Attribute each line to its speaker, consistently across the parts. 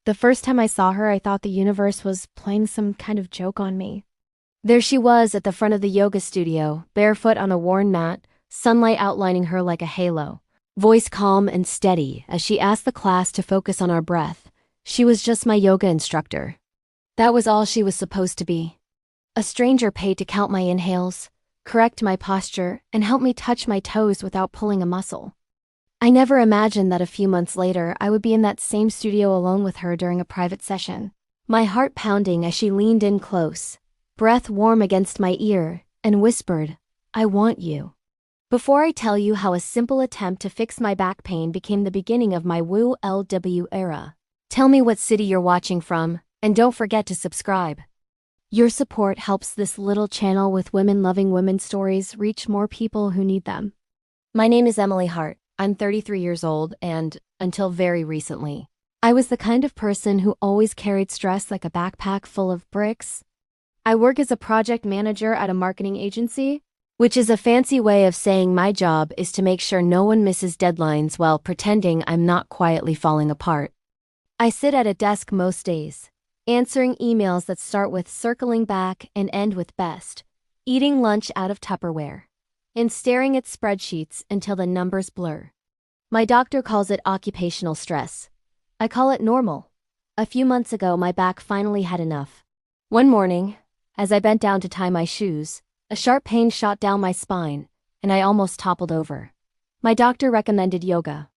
Speaker 1: The first time I saw her, I thought the universe was playing some kind of joke on me. There she was at the front of the yoga studio, barefoot on a worn mat, sunlight outlining her like a halo. Voice calm and steady as she asked the class to focus on our breath. She was just my yoga instructor. That was all she was supposed to be. A stranger paid to count my inhales, correct my posture, and help me touch my toes without pulling a muscle. I never imagined that a few months later I would be in that same studio alone with her during a private session. My heart pounding as she leaned in close, breath warm against my ear, and whispered, "I want you." Before I tell you how a simple attempt to fix my back pain became the beginning of my Woo LW era, tell me what city you're watching from, and don't forget to subscribe. Your support helps this little channel with women loving women's stories reach more people who need them. My name is Emily Hart. I'm 33 years old, and, until very recently, I was the kind of person who always carried stress like a backpack full of bricks. I work as a project manager at a marketing agency, which is a fancy way of saying my job is to make sure no one misses deadlines while pretending I'm not quietly falling apart. I sit at a desk most days, answering emails that start with circling back and end with best, eating lunch out of Tupperware, and staring at spreadsheets until the numbers blur. My doctor calls it occupational stress. I call it normal. A few months ago, my back finally had enough. One morning, as I bent down to tie my shoes, a sharp pain shot down my spine, and I almost toppled over. My doctor recommended yoga.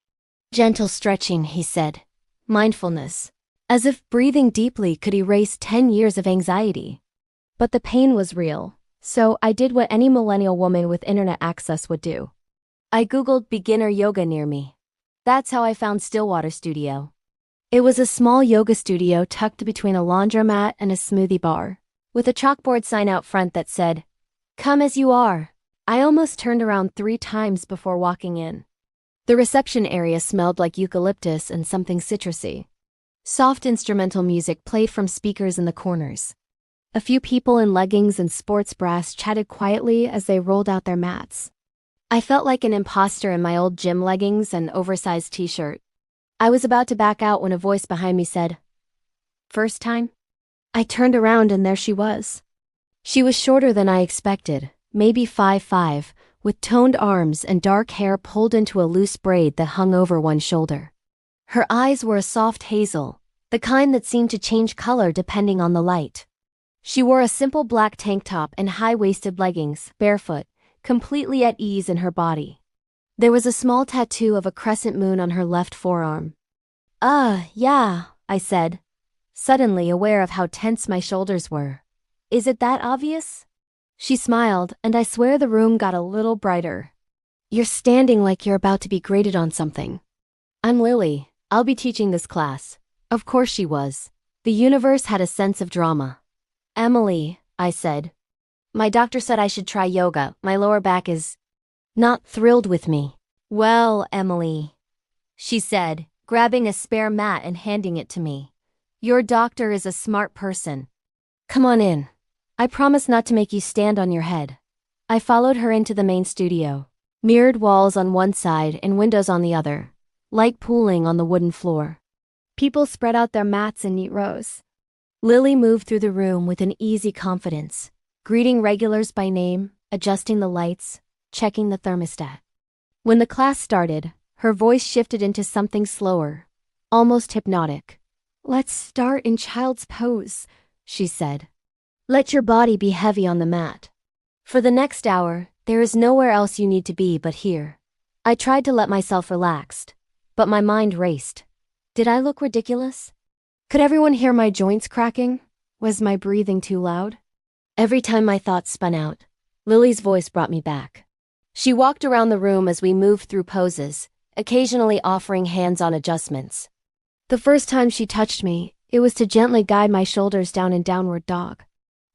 Speaker 1: Gentle stretching, he said. Mindfulness. As if breathing deeply could erase 10 years of anxiety. But the pain was real. So I did what any millennial woman with internet access would do. I Googled beginner yoga near me. That's how I found Stillwater Studio. It was a small yoga studio tucked between a laundromat and a smoothie bar, with a chalkboard sign out front that said, "Come as you are." I almost turned around 3 times before walking in. The reception area smelled like eucalyptus and something citrusy. Soft instrumental music played from speakers in the corners. A few people in leggings and sports bras chatted quietly as they rolled out their mats. I felt like an imposter in my old gym leggings and oversized t-shirt. I was about to back out when a voice behind me said, "First time?" I turned around and there she was. She was shorter than I expected, maybe 5'5", with toned arms and dark hair pulled into a loose braid that hung over one shoulder. Her eyes were a soft hazel, the kind that seemed to change color depending on the light. She wore a simple black tank top and high-waisted leggings, barefoot, completely at ease in her body. There was a small tattoo of a crescent moon on her left forearm. Yeah, I said, suddenly aware of how tense my shoulders were. Is it that obvious? She smiled, and I swear the room got a little brighter. You're standing like you're about to be graded on something. I'm Lily. I'll be teaching this class. Of course she was. The universe had a sense of drama. Emily, I said. My doctor said I should try yoga. My lower back is not thrilled with me. Well, Emily, she said, grabbing a spare mat and handing it to me. Your doctor is a smart person. Come on in. I promise not to make you stand on your head. I followed her into the main studio. Mirrored walls on one side and windows on the other, light pooling on the wooden floor. People spread out their mats in neat rows. Lily moved through the room with an easy confidence, greeting regulars by name, adjusting the lights, checking the thermostat. When the class started, her voice shifted into something slower, almost hypnotic. Let's start in child's pose, she said. Let your body be heavy on the mat. For the next hour, there is nowhere else you need to be but here. I tried to let myself relax, but my mind raced. Did I look ridiculous? Could everyone hear my joints cracking? Was my breathing too loud? Every time my thoughts spun out, Lily's voice brought me back. She walked around the room as we moved through poses, occasionally offering hands-on adjustments. The first time she touched me, it was to gently guide my shoulders down in downward dog.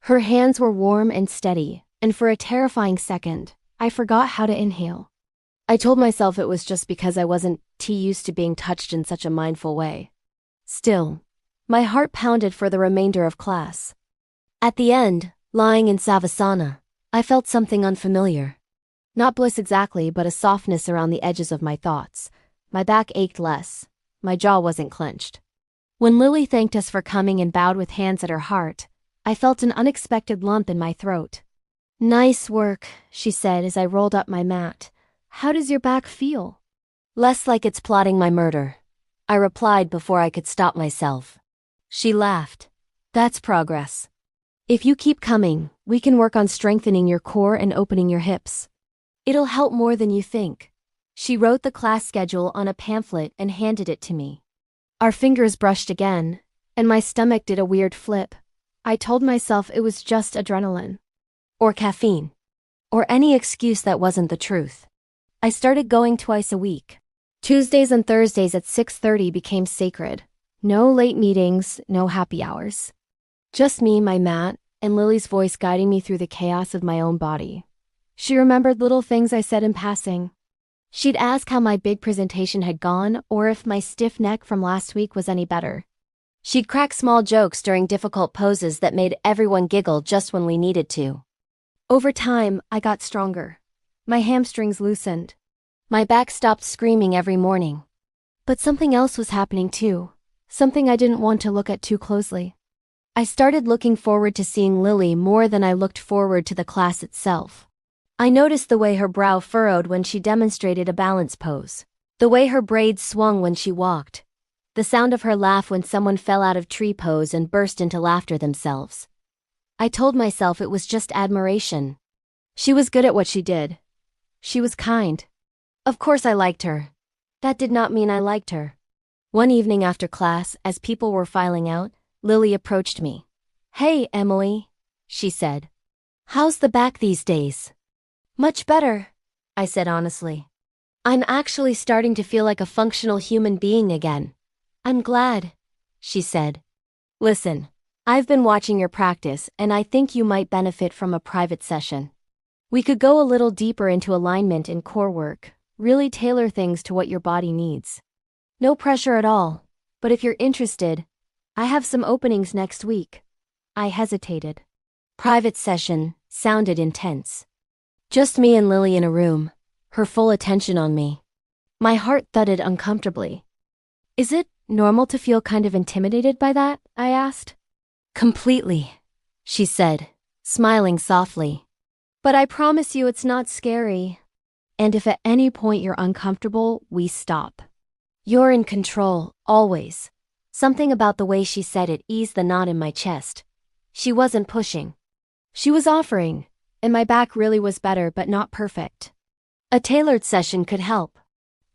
Speaker 1: Her hands were warm and steady, and for a terrifying second, I forgot how to inhale. I told myself it was just because I wasn't too used to being touched in such a mindful way. Still, my heart pounded for the remainder of class. At the end, lying in Savasana, I felt something unfamiliar. Not bliss exactly, but a softness around the edges of my thoughts. My back ached less. My jaw wasn't clenched. When Lily thanked us for coming and bowed with hands at her heart, I felt an unexpected lump in my throat. "Nice work," she said as I rolled up my mat. "How does your back feel?" "Less like it's plotting my murder," I replied before I could stop myself. She laughed. "That's progress. If you keep coming, we can work on strengthening your core and opening your hips. It'll help more than you think." She wrote the class schedule on a pamphlet and handed it to me. Our fingers brushed again, and my stomach did a weird flip. I told myself it was just adrenaline. Or caffeine. Or any excuse that wasn't the truth. I started going twice a week. Tuesdays and Thursdays at 6:30 became sacred. No late meetings, no happy hours. Just me, my mat, and Lily's voice guiding me through the chaos of my own body. She remembered little things I said in passing. She'd ask how my big presentation had gone or if my stiff neck from last week was any better. She'd crack small jokes during difficult poses that made everyone giggle just when we needed to. Over time, I got stronger. My hamstrings loosened. My back stopped screaming every morning. But something else was happening too. Something I didn't want to look at too closely. I started looking forward to seeing Lily more than I looked forward to the class itself. I noticed the way her brow furrowed when she demonstrated a balance pose. The way her braids swung when she walked. The sound of her laugh when someone fell out of tree pose and burst into laughter themselves. I told myself it was just admiration. She was good at what she did. She was kind. Of course I liked her. That did not mean I liked her. One evening after class, as people were filing out, Lily approached me. "Hey, Emily," she said. "How's the back these days?" "Much better," I said honestly. "I'm actually starting to feel like a functional human being again." "I'm glad," she said. "Listen, I've been watching your practice and I think you might benefit from a private session. We could go a little deeper into alignment and core work, really tailor things to what your body needs. No pressure at all, but if you're interested, I have some openings next week." I hesitated. Private session sounded intense. Just me and Lily in a room, her full attention on me. My heart thudded uncomfortably. "Is it normal to feel kind of intimidated by that?" I asked. "Completely," she said, smiling softly. "But I promise you it's not scary. And if at any point you're uncomfortable, we stop. You're in control, always." Something about the way she said it eased the knot in my chest. She wasn't pushing. She was offering, and my back really was better but not perfect. A tailored session could help.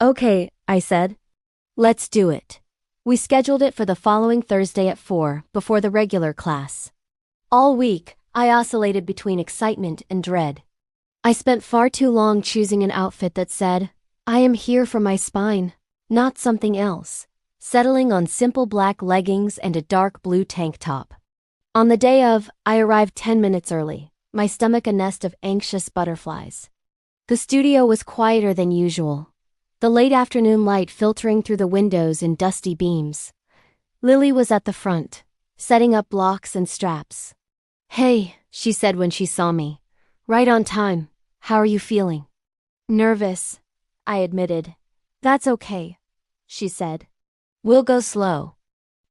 Speaker 1: "Okay," I said. "Let's do it." We scheduled it for the following Thursday at 4, before the regular class. All week, I oscillated between excitement and dread. I spent far too long choosing an outfit that said, "I am here for my spine, not something else," settling on simple black leggings and a dark blue tank top. On the day of, I arrived 10 minutes early, my stomach a nest of anxious butterflies. The studio was quieter than usual, the late afternoon light filtering through the windows in dusty beams. Lily was at the front, setting up blocks and straps. "Hey," she said when she saw me. "Right on time. How are you feeling?" "Nervous," I admitted. "That's okay," she said. "We'll go slow.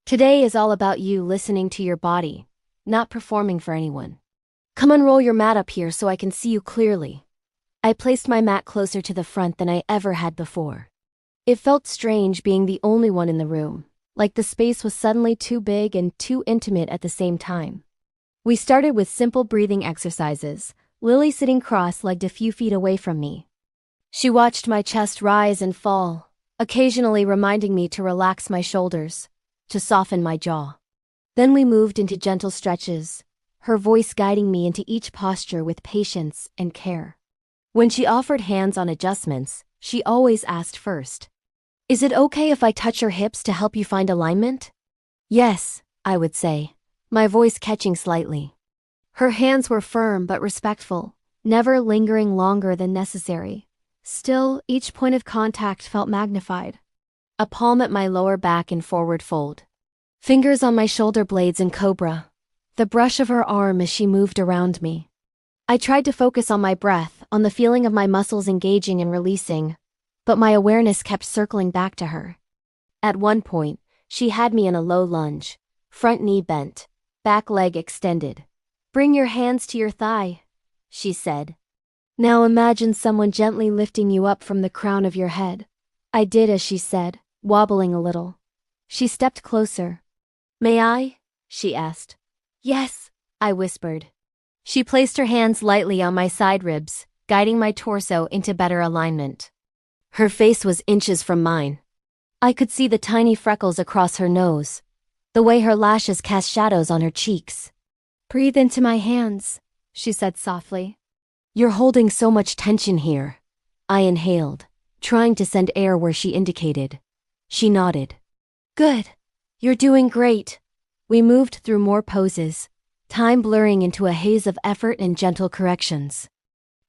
Speaker 1: Today is all about you listening to your body, not performing for anyone. Come unroll your mat up here so I can see you clearly." I placed my mat closer to the front than I ever had before. It felt strange being the only one in the room, like the space was suddenly too big and too intimate at the same time. We started with simple breathing exercises, Lily sitting cross-legged a few feet away from me. She watched my chest rise and fall, occasionally reminding me to relax my shoulders, to soften my jaw. Then we moved into gentle stretches, her voice guiding me into each posture with patience and care. When she offered hands-on adjustments, she always asked first, "Is it okay if I touch your hips to help you find alignment?" "Yes," I would say, my voice catching slightly. Her hands were firm but respectful, never lingering longer than necessary. Still, each point of contact felt magnified. A palm at my lower back in forward fold. Fingers on my shoulder blades in cobra. The brush of her arm as she moved around me. I tried to focus on my breath, on the feeling of my muscles engaging and releasing, but my awareness kept circling back to her. At one point, She had me in a low lunge, front knee bent, back leg extended. "Bring your hands to your thigh," she said. "Now imagine someone gently lifting you up from the crown of your head." I did as she said, wobbling a little. She stepped closer. "May I?" she asked. "Yes," I whispered. She placed her hands lightly on my side ribs, guiding my torso into better alignment. Her face was inches from mine. I could see the tiny freckles across her nose, the way her lashes cast shadows on her cheeks. "Breathe into my hands," she said softly. "You're holding so much tension here." I inhaled, trying to send air where she indicated. She nodded. "Good. You're doing great." We moved through more poses, time blurring into a haze of effort and gentle corrections.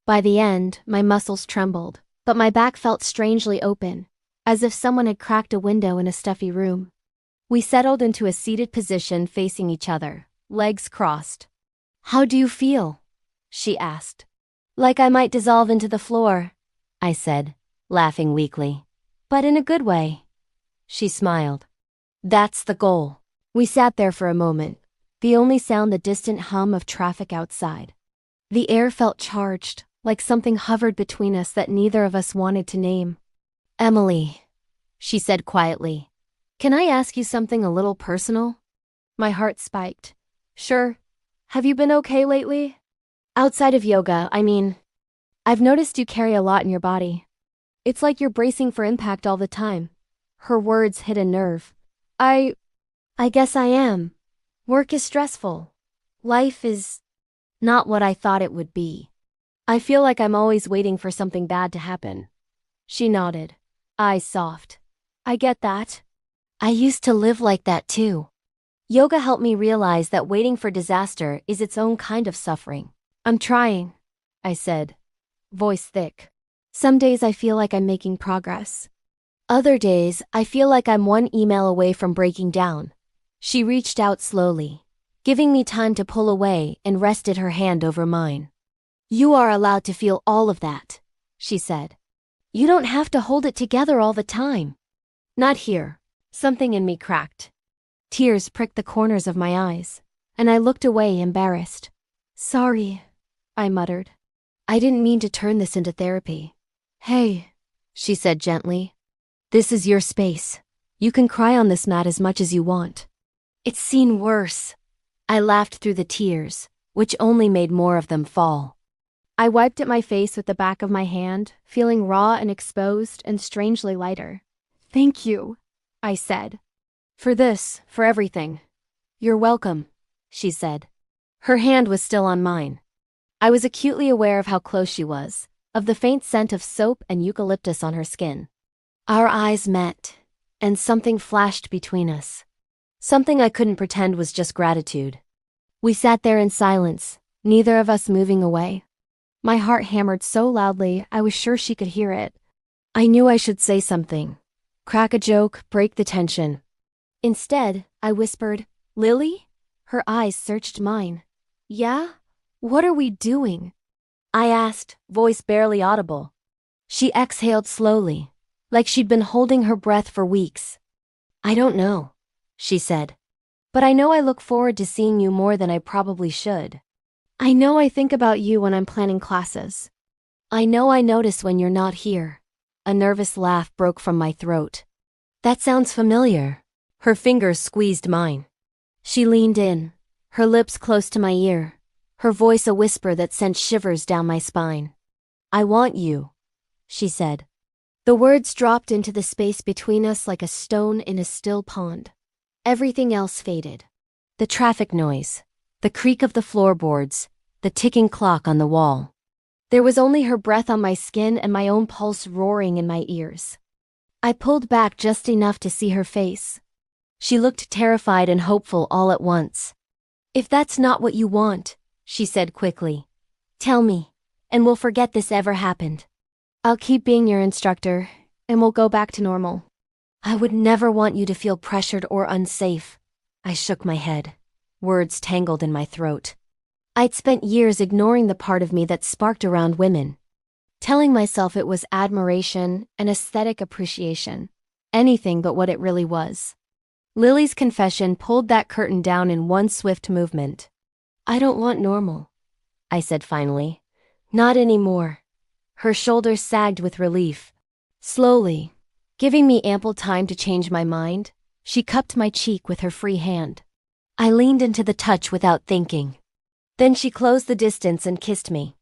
Speaker 1: By the end, my muscles trembled, but my back felt strangely open, as if someone had cracked a window in a stuffy room. We settled into a seated position facing each other, legs crossed. "How do you feel?" she asked. "Like I might dissolve into the floor," I said, laughing weakly. "But in a good way." She smiled. "That's the goal." We sat there for a moment, the only sound the distant hum of traffic outside. The air felt charged, like something hovered between us that neither of us wanted to name. "Emily," she said quietly, "can I ask you something a little personal?" My heart spiked. "Sure. Have you been okay lately?" "Outside of yoga, I mean. I've noticed you carry a lot in your body. It's like you're bracing for impact all the time." Her words hit a nerve. I guess I am. Work is stressful. Life is not what I thought it would be. I feel like I'm always waiting for something bad to happen." She nodded, eyes soft. "I get that. I used to live like that too." Yoga helped me realize that waiting for disaster is its own kind of suffering. "I'm trying," I said, voice thick. "Some days I feel like I'm making progress. Other days, I feel like I'm one email away from breaking down." She reached out slowly, giving me time to pull away, and rested her hand over mine. "You are allowed to feel all of that," she said. "You don't have to hold it together all the time." "Not here." Something in me cracked. Tears pricked the corners of my eyes, and I looked away embarrassed. "Sorry," I muttered. "I didn't mean to turn this into therapy." "Hey," she said gently. "This is your space. You can cry on this mat as much as you want." "It's seen worse." I laughed through the tears, which only made more of them fall. I wiped at my face with the back of my hand, feeling raw and exposed and strangely lighter. "Thank you," I said. For everything." "You're welcome," she said. Her hand was still on mine. I was acutely aware of how close she was, of the faint scent of soap and eucalyptus on her skin. Our eyes met, and something flashed between us. Something I couldn't pretend was just gratitude. We sat there in silence, neither of us moving away. My heart hammered so loudly I was sure she could hear it. I knew I should say something. Crack a joke, break the tension. Instead, I whispered, "Lily?" Her eyes searched mine. "Yeah? What are we doing?" I asked, voice barely audible. She exhaled slowly, like she'd been holding her breath for weeks. "I don't know," she said. "But I know I look forward to seeing you more than I probably should. I know I think about you when I'm planning classes. I know I notice when you're not here." A nervous laugh broke from my throat. "That sounds familiar." Her fingers squeezed mine. She leaned in, her lips close to my ear, her voice a whisper that sent shivers down my spine. "I want you," she said. The words dropped into the space between us like a stone in a still pond. Everything else faded. The traffic noise, the creak of the floorboards, the ticking clock on the wall. There was only her breath on my skin and my own pulse roaring in my ears. I pulled back just enough to see her face. She looked terrified and hopeful all at once. "If that's not what you want," she said quickly, "tell me, and we'll forget this ever happened. I'll keep being your instructor, and we'll go back to normal." "I would never want you to feel pressured or unsafe." I shook my head, words tangled in my throat. I'd spent years ignoring the part of me that sparked around women, telling myself it was admiration and aesthetic appreciation, anything but what it really was. Lily's confession pulled that curtain down in one swift movement. I don't want normal, I said finally. Not anymore. Her shoulders sagged with relief. Slowly, giving me ample time to change my mind, she cupped my cheek with her free hand. I leaned into the touch without thinking. Then she closed the distance and kissed me.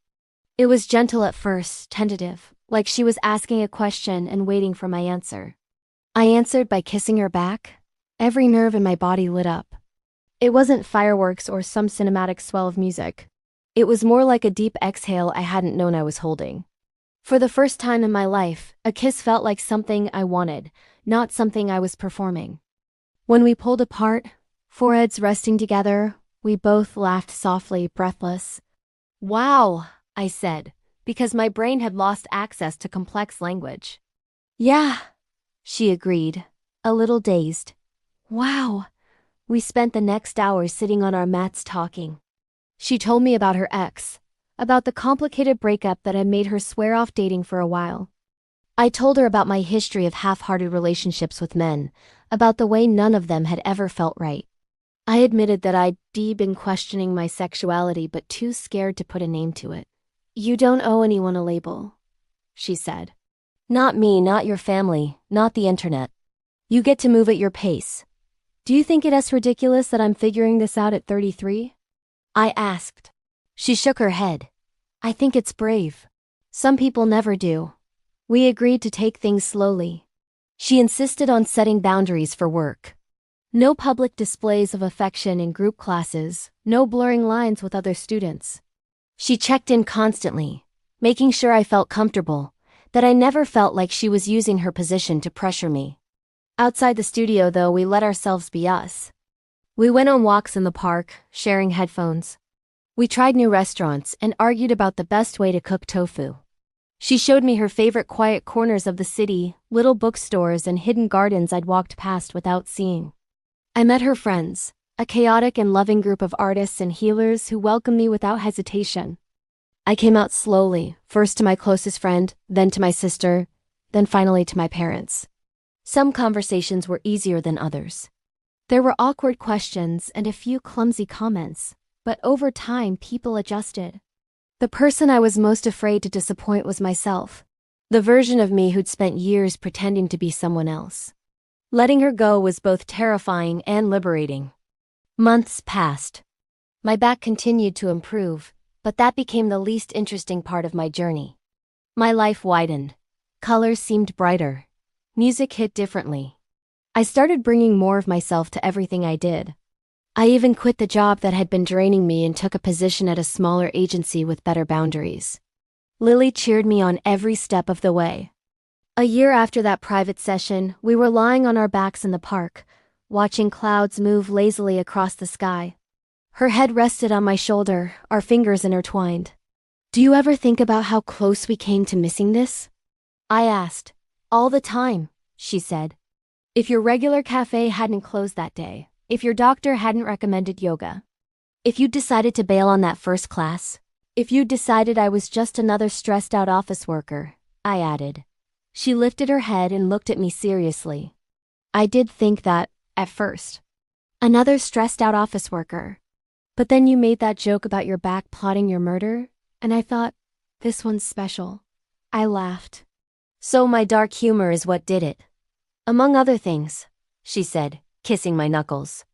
Speaker 1: It was gentle at first, tentative, like she was asking a question and waiting for my answer. I answered by kissing her back. Every nerve in my body lit up. It wasn't fireworks or some cinematic swell of music. It was more like a deep exhale I hadn't known I was holding. For the first time in my life, a kiss felt like something I wanted, not something I was performing. When we pulled apart, foreheads resting together, we both laughed softly, breathless. Wow, I said, because my brain had lost access to complex language. Yeah, she agreed, a little dazed. Wow. We spent the next hour sitting on our mats talking. She told me about her ex, about the complicated breakup that had made her swear off dating for a while. I told her about my history of half-hearted relationships with men, about the way none of them had ever felt right. I admitted that I'd been questioning my sexuality but too scared to put a name to it. You don't owe anyone a label, she said. Not me, not your family, not the internet. You get to move at your pace. Do you think it is ridiculous that I'm figuring this out at 33? I asked. She shook her head. I think it's brave. Some people never do. We agreed to take things slowly. She insisted on setting boundaries for work. No public displays of affection in group classes, no blurring lines with other students. She checked in constantly, making sure I felt comfortable, that I never felt like she was using her position to pressure me. Outside the studio, though, we let ourselves be us. We went on walks in the park, sharing headphones. We tried new restaurants and argued about the best way to cook tofu. She showed me her favorite quiet corners of the city, little bookstores and hidden gardens I'd walked past without seeing. I met her friends, a chaotic and loving group of artists and healers who welcomed me without hesitation. I came out slowly, first to my closest friend, then to my sister, then finally to my parents. Some conversations were easier than others. There were awkward questions and a few clumsy comments, but over time people adjusted. The person I was most afraid to disappoint was myself, the version of me who'd spent years pretending to be someone else. Letting her go was both terrifying and liberating. Months passed. My back continued to improve, but that became the least interesting part of my journey. My life widened. Colors seemed brighter. Music hit differently. I started bringing more of myself to everything I did. I even quit the job that had been draining me and took a position at a smaller agency with better boundaries. Lily cheered me on every step of the way. A year after that private session, we were lying on our backs in the park, watching clouds move lazily across the sky. Her head rested on my shoulder, our fingers intertwined. Do you ever think about how close we came to missing this? I asked. All the time, she said. If your regular cafe hadn't closed that day, if your doctor hadn't recommended yoga, if you decided to bail on that first class, if you decided I was just another stressed out office worker, I added. She lifted her head and looked at me seriously. I did think that, at first. Another stressed out office worker. But then you made that joke about your back plotting your murder, and I thought, this one's special. I laughed. So my dark humor is what did it. Among other things, she said, kissing my knuckles.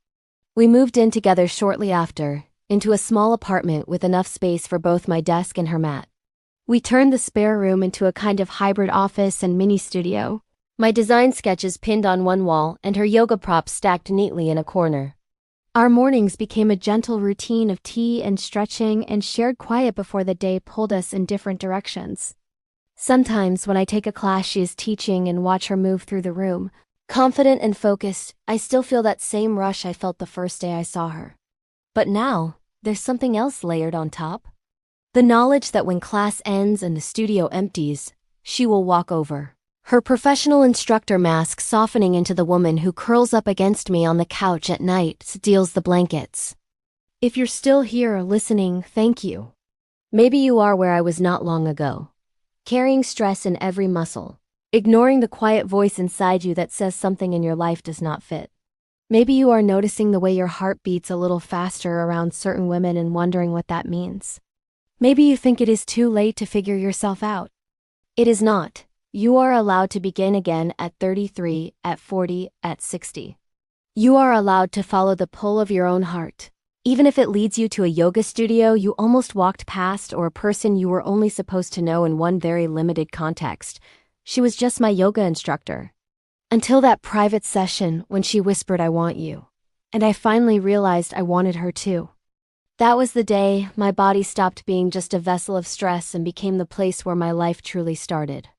Speaker 1: We moved in together shortly after, into a small apartment with enough space for both my desk and her mat. We turned the spare room into a kind of hybrid office and mini studio, my design sketches pinned on one wall and her yoga props stacked neatly in a corner. Our mornings became a gentle routine of tea and stretching and shared quiet before the day pulled us in different directions. Sometimes when I take a class she is teaching and watch her move through the room, confident and focused, I still feel that same rush I felt the first day I saw her. But now, there's something else layered on top. The knowledge that when class ends and the studio empties, she will walk over. Her professional instructor mask softening into the woman who curls up against me on the couch at night, steals the blankets. If you're still here listening, thank you. Maybe you are where I was not long ago. Carrying stress in every muscle, ignoring the quiet voice inside you that says something in your life does not fit. Maybe you are noticing the way your heart beats a little faster around certain women and wondering what that means. Maybe you think it is too late to figure yourself out. It is not. You are allowed to begin again at 33, at 40, at 60. You are allowed to follow the pull of your own heart. Even if it leads you to a yoga studio you almost walked past or a person you were only supposed to know in one very limited context. She was just my yoga instructor. Until that private session when she whispered, "I want you." And I finally realized I wanted her too. That was the day my body stopped being just a vessel of stress and became the place where my life truly started.